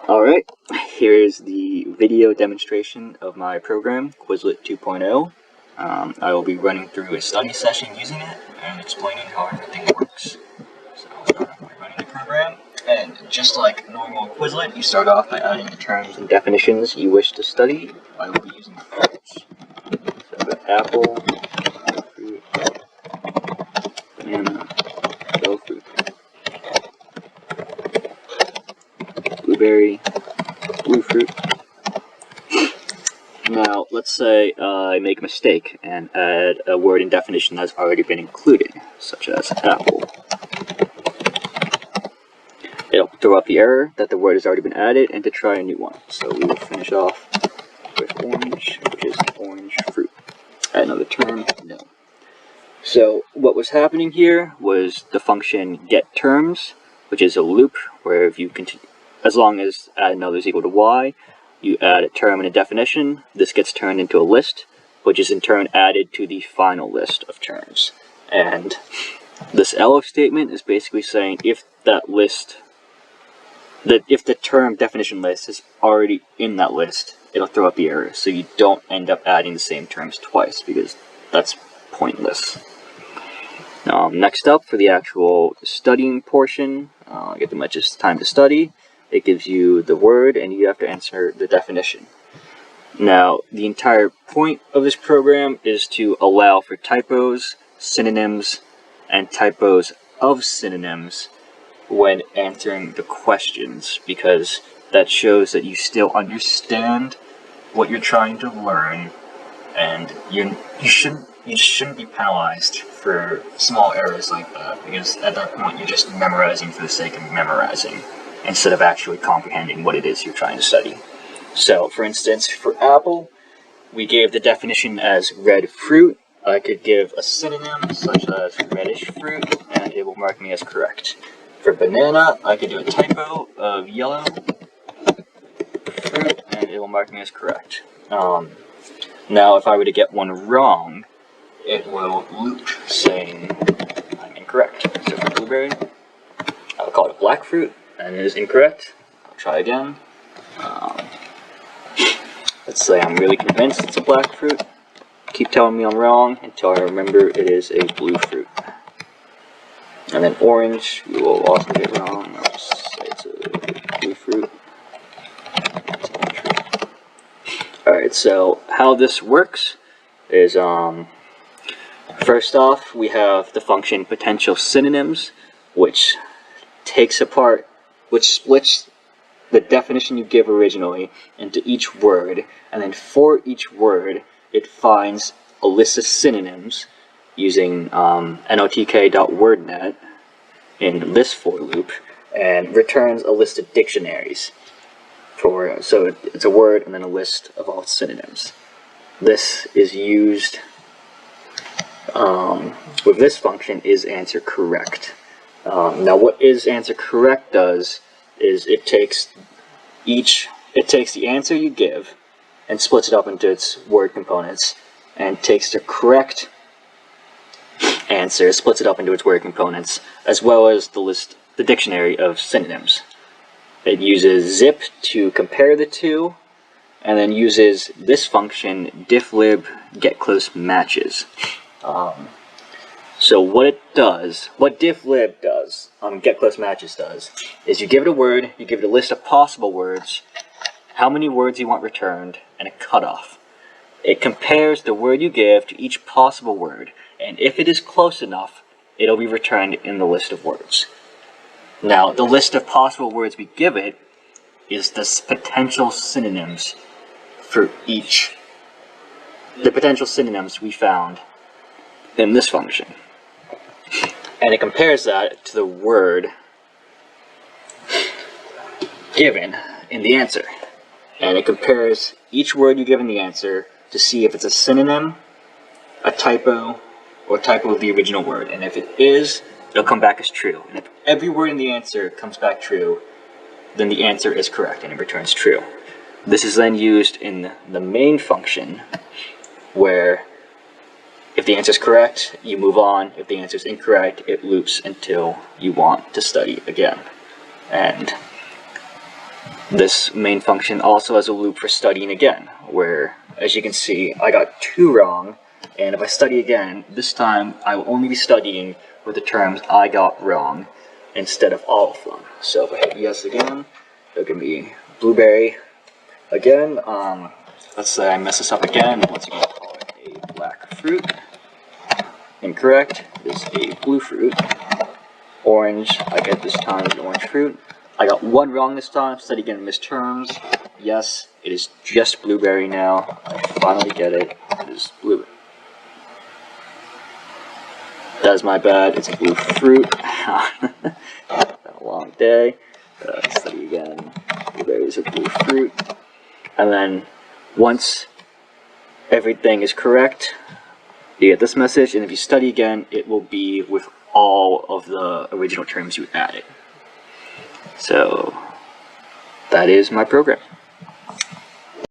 Alright, here's the video demonstration of my program, Quizlet 2.0. I will be running through a study session using it and explaining how everything works. So I'll start off by running the program, and just like normal Quizlet, you start off by adding the terms and definitions you wish to study. I will be using fruits. So I've got apple, fruit, banana, bell fruit, blueberry, blue fruit. Now, let's say I make a mistake and add a word and definition that's already been included, such as apple. It'll throw up the error that the word has already been added and to try a new one. So we will finish off with orange, which is orange fruit. Add another term, no. So what was happening here was the function getTerms, which is a loop where if you continue, as long as add another is equal to y, you add a term and a definition. This gets turned into a list, which is in turn added to the final list of terms. And this elif statement is basically saying if that list, if the term definition list is already in that list, it'll throw up the error. So you don't end up adding the same terms twice because that's pointless. Next up, for the actual studying portion, get the much time to study. It gives you the word and you have to answer the definition. Now, the entire point of this program is to allow for typos, synonyms, and typos of synonyms when answering the questions, because that shows that you still understand what you're trying to learn, and you just shouldn't be penalized for small errors like that, because at that point you're just memorizing for the sake of memorizing, instead of actually comprehending what it is you're trying to study. So, for instance, for apple, we gave the definition as red fruit. I could give a synonym, such as reddish fruit, and it will mark me as correct. For banana, I could do a typo of yellow fruit, and it will mark me as correct. Now, if I were to get one wrong, it will loop saying I'm incorrect. So for blueberry, I'll call it a black fruit, and it is incorrect. I'll try again. Let's say I'm really convinced it's a black fruit. Keep telling me I'm wrong until I remember it is a blue fruit. And then orange, we will also get wrong. I'll say it's a blue fruit. Alright, so how this works is, first off, we have the function potential synonyms, which splits the definition you give originally into each word, and then for each word, it finds a list of synonyms using notk.wordnet in list for loop, and returns a list of dictionaries. So it's a word and then a list of all synonyms. This is used with this function is answer correct. Now what is answer correct does is it takes the answer you give and splits it up into its word components, and takes the correct answer, splits it up into its word components, as well as the dictionary of synonyms. It uses zip to compare the two, and then uses this function difflib getCloseMatches. So what difflib does, getCloseMatches does, is you give it a word, you give it a list of possible words, how many words you want returned, and a cutoff. It compares the word you give to each possible word, and if it is close enough, it'll be returned in the list of words. Now, the list of possible words we give it is the potential synonyms for each. The potential synonyms we found in this function. And it compares that to the word given in the answer. And it compares each word you give in the answer to see if it's a synonym, a typo, or typo of the original word. And if it is, it'll come back as true. And if every word in the answer comes back true, then the answer is correct and it returns true. This is then used in the main function, where if the answer is correct, you move on. If the answer is incorrect, it loops until you want to study again. And This main function also has a loop for studying again, where, as you can see, I got 2 wrong, and if I study again, this time I will only be studying with the terms I got wrong instead of all of them. So if I hit yes again, it'll give me blueberry again. Let's say I mess this up again. Once again, I'll call it a black fruit. Incorrect. It is a blue fruit. Orange, I get this time an orange fruit. I got 1 wrong this time. Study again, missed terms. Yes, it is just blueberry now. I finally get it. It is blueberry. That is my bad. It's a blue fruit. Been a long day. Study again. Blueberry is a blue fruit. And then once everything is correct, you get this message. And if you study again, it will be with all of the original terms you added. So that is my program.